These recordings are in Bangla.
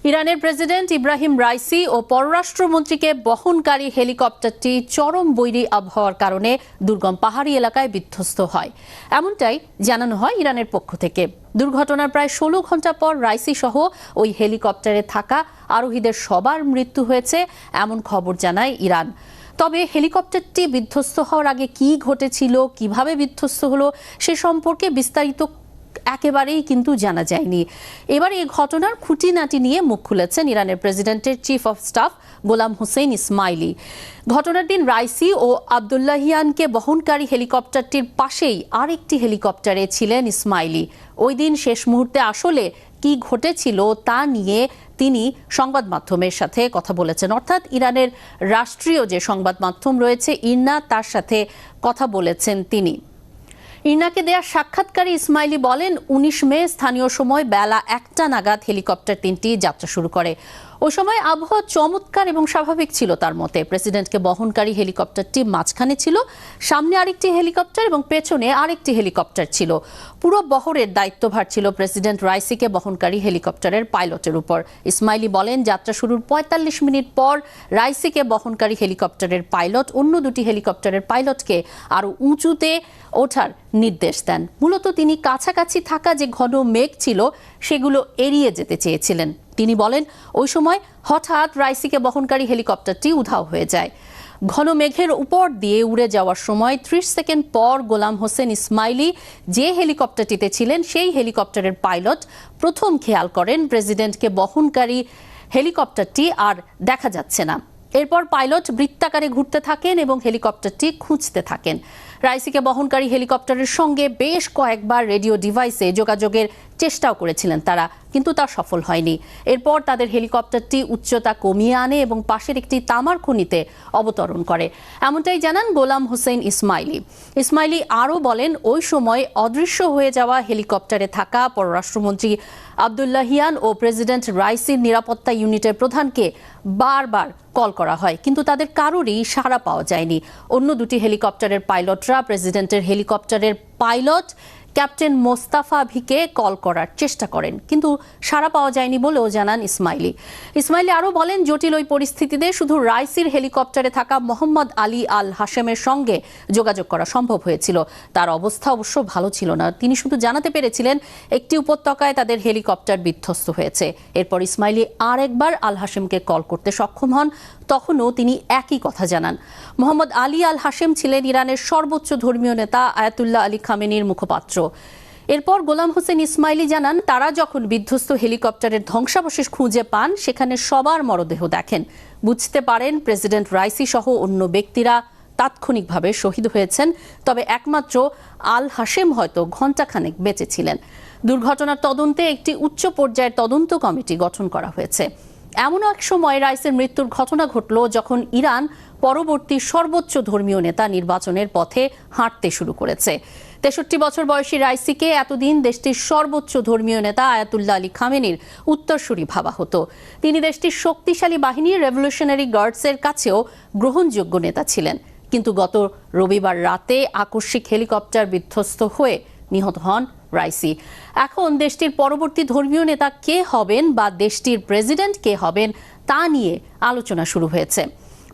ইরানের প্রেসিডেন্ট ইব্রাহিম রাইসি ও পররাষ্ট্রমন্ত্রীকে বহনকারী হেলিকপ্টারটি চরম বৈরী আবহাওয়ার কারণে দুর্গম পাহাড়ি এলাকায় বিধ্বস্ত হয়, এমনটাই জানানো হয় ইরানের পক্ষ থেকে। দুর্ঘটনার প্রায় 16 ঘন্টা পর রাইসি সহ ওই হেলিকপ্টারে থাকা আরোহীদের সবার মৃত্যু হয়েছে এমন খবর জানায় ইরান। তবে হেলিকপ্টারটি বিধ্বস্ত হওয়ার আগে কি ঘটেছিল, কিভাবে বিধ্বস্ত হলো সে সম্পর্কে বিস্তারিত একেবারেই কিন্তু জানা যায়নি। এবার এই ঘটনার খুঁটিনাটি নিয়ে মুখ খুলেছেন ইরানের প্রেসিডেন্টের চিফ অফ স্টাফ গোলাম হোসেন ইসমাইলি। ঘটনার দিন রাইসি ও আবদুল্লাহিয়ানকে বহনকারী হেলিকপ্টারটির পাশেই আরেকটি হেলিকপ্টারে ছিলেন ইসমাইলি। ওই দিন শেষ মুহূর্তে আসলে কি ঘটেছিল তা নিয়ে তিনি সংবাদ মাধ্যমের সাথে কথা বলেছেন, অর্থাৎ ইরানের রাষ্ট্রীয় যে সংবাদ মাধ্যম রয়েছে ইরনা, তার সাথে কথা বলেছেন তিনি। ইরনাকে দেয়া সাক্ষাৎকারে ইসমাইলি বলেন, 19 মে স্থানীয় সময় বেলা 1টা নাগাদ হেলিকপ্টার তিনটি যাত্রা শুরু করে। ওই সময় আবহাওয়া চমৎকার এবং স্বাভাবিক ছিল তার মতে। প্রেসিডেন্টকে বহনকারী হেলিকপ্টারটি মাঝখানে ছিল, সামনে আরেকটি হেলিকপ্টার এবং পেছনে আরেকটি হেলিকপ্টার ছিল। পুরো বহরের দায়িত্বভার ছিল প্রেসিডেন্ট রাইসিকে বহনকারী হেলিকপ্টারের পাইলটের উপর। ইসমাইলি বলেন, যাত্রা শুরুর 45 মিনিট পর রাইসিকে বহনকারী হেলিকপ্টারের পাইলট অন্য দুটি হেলিকপ্টারের পাইলটকে আরো উঁচুতে ওঠার নির্দেশ দেন। মূলত তিনি কাছাকাছি থাকা যে ঘন মেঘ ছিল সেগুলো এড়িয়ে যেতে চেয়েছিলেন। তিনি বলেন, ওই সময় হঠাৎ রাইসিকে বহনকারী হেলিকপ্টারটি উধাও হয়ে যায়। ঘন মেঘের উপর দিয়ে উড়ে যাওয়ার সময় 30 সেকেন্ড পর গোলাম হোসেন ইসমাইলি যে হেলিকপ্টারটিতে ছিলেন সেই হেলিকপ্টারের পাইলট প্রথম খেয়াল করেন প্রেসিডেন্টকে বহনকারী হেলিকপ্টারটি আর দেখা যাচ্ছে না। এরপর পাইলট বৃত্তাকারে ঘুরতে থাকেন এবং হেলিকপ্টারটি খুঁজতে থাকেন। রাইসিকে বহনকারী হেলিকপ্টারের সঙ্গে বেশ কয়েকবার রেডিও ডিভাইসে যোগাযোগের চেষ্টাও করেছিলেন তারা, কিন্তু তা সফল হয়নি। এরপর তাদের হেলিকপ্টারটি উচ্চতা কমিয়ে আনে এবং পাশের একটি তামার খনিতে অবতরণ করে, এমনটাই জানান গোলাম হোসেন ইসমাইলি। ইসমাইলি আরও বলেন, ওই সময় অদৃশ্য হয়ে যাওয়া হেলিকপ্টারে থাকা পররাষ্ট্রমন্ত্রী আবদুল্লাহিয়ান ও প্রেসিডেন্ট রাইসির নিরাপত্তা ইউনিটের প্রধানকে বারবার কল করা হয়, কিন্তু তাদের কারোরই সাড়া পাওয়া যায়নি। অন্য দুটি হেলিকপ্টারের পাইলটরা প্রেসিডেন্টের হেলিকপ্টারের পাইলট ক্যাপ্টেন মোস্তাফা ভিকে কল করার চেষ্টা করেন, কিন্তু সাড়া পাওয়া যায়নি বলেও জানান ইসমাইলি। ইসমাইলি আরও বলেন, জটিল ওই পরিস্থিতিতে শুধু রাইসির হেলিকপ্টারে থাকা মোহাম্মদ আলী আল হাশেমের সঙ্গে যোগাযোগ করা সম্ভব হয়েছিল। তার অবস্থা অবশ্য ভালো ছিল না। তিনি শুধু জানাতে পেরেছিলেন একটি উপত্যকায় তাদের হেলিকপ্টার বিধ্বস্ত হয়েছে। এরপর ইসমাইলি আরেকবার আল হাশেমকে কল করতে সক্ষম হন, তখনও তিনি একই কথা জানান। মোহাম্মদ আলী আল হাশেম ছিলেন ইরানের সর্বোচ্চ ধর্মীয় নেতা আয়াতুল্লাহ আলী খামেনির মুখপাত্র। এরপর গোলাম হোসেন ইসমাইলি জানান, তারা যখন বিধ্বস্ত হেলিকপ্টারের ধ্বংসাবশেষ খুঁজে পান সেখানে সবার মরদেহ দেখেন, বুঝতে পারেন প্রেসিডেন্ট রাইসি সহ অন্য ব্যক্তিরা তাৎক্ষণিকভাবে শহীদ হয়েছেন, তবে একমাত্র আল হাশেম হয়তো ঘণ্টাখানেক বেঁচে ছিলেন। দুর্ঘটনার তদন্তে একটি উচ্চ পর্যায়ের তদন্ত কমিটি গঠন করা হয়েছে। এমন এক সময় রাইসের মৃত্যুর ঘটনা ঘটল যখন ইরান পরবর্তী সর্বোচ্চ ধর্মীয় নেতা নির্বাচনের পথে হাঁটতে শুরু করেছে। 63 বছর বয়সী রাইসিকে এতদিন দেশটির সর্বোচ্চ ধর্মীয় নেতা আয়াতুল্লাহ আলী খামেনির উত্তরসূরি ভাবা হতো। তিনি দেশটির শক্তিশালী বাহিনী রেভলিউশনারি গার্ডসের কাছেও গ্রহণযোগ্য নেতা ছিলেন, কিন্তু গত রবিবার রাতে আকস্মিক হেলিকপ্টার বিধ্বস্ত হয়ে নিহত হন রাইসি। এখন দেশটির পরবর্তী ধর্মীয় নেতা কে হবেন বা দেশটির প্রেসিডেন্ট কে হবেন তা নিয়ে আলোচনা শুরু হয়েছে।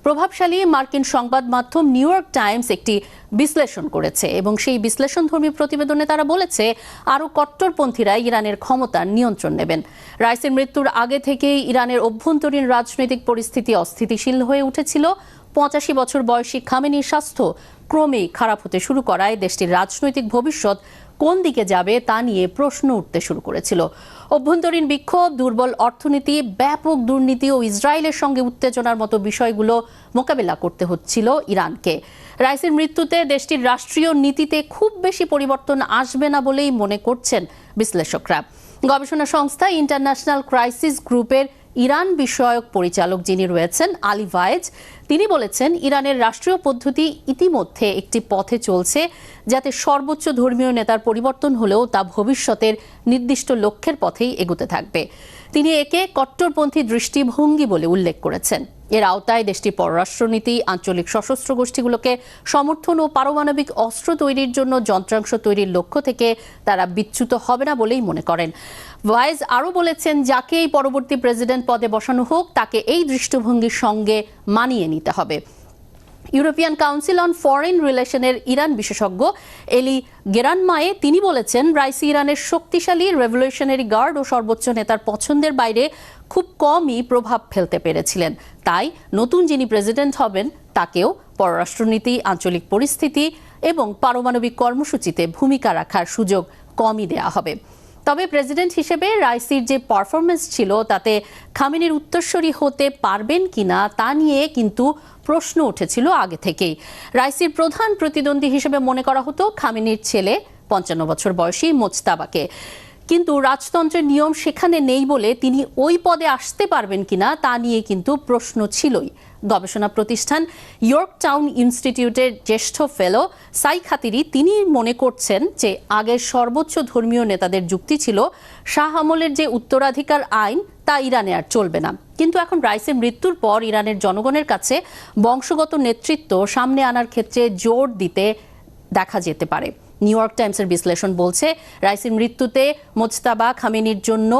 প্রভাবশালী মার্কিন সংবাদ মাধ্যম নিউ ইয়র্ক টাইমস একটি বিশ্লেষণ করেছে এবং সেই বিশ্লেষণধর্মী প্রতিবেদনে তারা বলেছে, আরও কট্টরপন্থীরা ইরানের ক্ষমতার নিয়ন্ত্রণ নেবেন। রাইসির মৃত্যুর আগে থেকেই ইরানের অভ্যন্তরীণ রাজনৈতিক পরিস্থিতি অস্থিতিশীল হয়ে উঠেছিল। 85 বছর বয়সী খামেনির স্বাস্থ্য ক্রমেই খারাপ হতে শুরু করায় দেশটির রাজনৈতিক ভবিষ্যৎ কোন দিকে যাবে তা নিয়ে প্রশ্ন উঠতে শুরু করেছিল। অভ্যন্তরীণ বিক্ষোভ, দুর্বল অর্থনীতি, ব্যাপক দুর্নীতি ও ইসরায়েলের সঙ্গে উত্তেজনার মতো বিষয়গুলো মোকাবেলা করতে হচ্ছিল ইরানকে। রাইসির মৃত্যুতে দেশটির রাষ্ট্রীয় নীতিতে খুব বেশি পরিবর্তন আসবে না বলেই মনে করছেন বিশ্লেষকরা। গবেষণা সংস্থা ইন্টারন্যাশনাল ক্রাইসিস গ্রুপের ইরান বিষয়ক পরিচালক যিনি রয়েছেন আলী ভায়েজ, তিনি বলেছেন, ইরানের রাষ্ট্রীয় পদ্ধতি ইতিমধ্যে একটি পথে চলছে যাতে সর্বোচ্চ ধর্মীয় নেতার পরিবর্তন হলেও তা ভবিষ্যতের নির্দিষ্ট লক্ষ্যের পথেই এগোতে থাকবে। তিনি একে কট্টরপন্থী দৃষ্টিভঙ্গি বলে উল্লেখ করেছেন। এর আওতায় দেশটির পররাষ্ট্রনীতি আঞ্চলিক সশস্ত্র গোষ্ঠীগুলোকে সমর্থন ও পারমাণবিক অস্ত্র তৈরির জন্য যন্ত্রাংশ তৈরির লক্ষ্য থেকে তারা বিচ্যুত হবে না বলেই মনে করেন। ভাইস আরও বলেছেন, যাকেই পরবর্তী প্রেসিডেন্ট পদে বসানো হোক তাকে এই দৃষ্টিভঙ্গির সঙ্গে মানিয়ে নিতে হবে। ইউরোপিয়ান কাউন্সিল অন ফরেন রিলেশনের ইরান বিশেষজ্ঞ এলি গেরানমায়ে তিনি বলেছেন, রাইসি ইরানের শক্তিশালী রেভলিউশনারি গার্ড ও সর্বোচ্চ নেতার পছন্দের বাইরে খুব কমই প্রভাব ফেলতে পেরেছিলেন। তাই নতুন যিনি প্রেসিডেন্ট হবেন তাকেও পররাষ্ট্রনীতি, আঞ্চলিক পরিস্থিতি এবং পারমাণবিক কর্মসূচিতে ভূমিকা রাখার সুযোগ কমই দেওয়া হবে। তবে প্রেসিডেন্ট হিসেবে রাইসির যে পারফরমেন্স ছিল তাতে খামেনির উত্তরসূরি হতে পারবেন কিনা তা নিয়ে কিন্তু প্রশ্ন উঠেছিল আগে থেকেই। রাইসির প্রধান প্রতিদ্বন্দ্বী হিসেবে মনে করা হতো খামেনির ছেলে 55 বছর বয়সী মোজতাবাকে, কিন্তু রাজতন্ত্রের নিয়ম সেখানে নেই বলে তিনি ওই পদে আসতে পারবেন কিনা তা নিয়ে কিন্তু প্রশ্ন ছিলই। গবেষণা প্রতিষ্ঠান ইয়র্ক টাউন ইনস্টিটিউটের জ্যেষ্ঠ ফেলো সাই খাতিরি তিনি মনে করছেন যে আগের সর্বোচ্চ ধর্মীয় নেতাদের যুক্তি ছিল শাহ আমলের যে উত্তরাধিকার আইন তা ইরানে আর চলবে না, কিন্তু এখন রাইসের মৃত্যুর পর ইরানের জনগণের কাছে বংশগত নেতৃত্ব সামনে আনার ক্ষেত্রে জোর দিতে দেখা যেতে পারে। নিউ ইয়র্ক টাইমসের বিশ্লেষণ বলছে, রাইসির মৃত্যুতে মোজতাবা খামেনির জন্য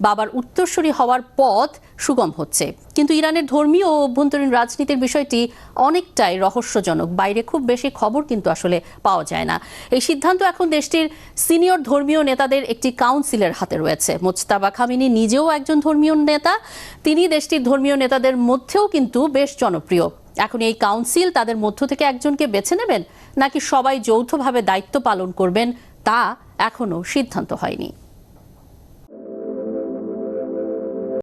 বাবার উত্তরসূরি হওয়ার পথ সুগম হচ্ছে, কিন্তু ইরানের ধর্মীয় ও অভ্যন্তরীণ রাজনীতির বিষয়টি অনেকটাই রহস্যজনক। বাইরে খুব বেশি খবর কিন্তু আসলে পাওয়া যায় না। এই সিদ্ধান্ত এখন দেশটির সিনিয়র ধর্মীয় নেতাদের একটি কাউন্সিলের হাতে রয়েছে। মোজতাবা খামেনি নিজেও একজন ধর্মীয় নেতা, তিনি দেশটির ধর্মীয় নেতাদের মধ্যেও কিন্তু বেশ জনপ্রিয়। এখন এই কাউন্সিল তাদের মধ্য থেকে একজনকে বেছে নেবেন নাকি সবাই যৌথভাবে দায়িত্ব পালন করবেন তা এখনো সিদ্ধান্ত হয়নি।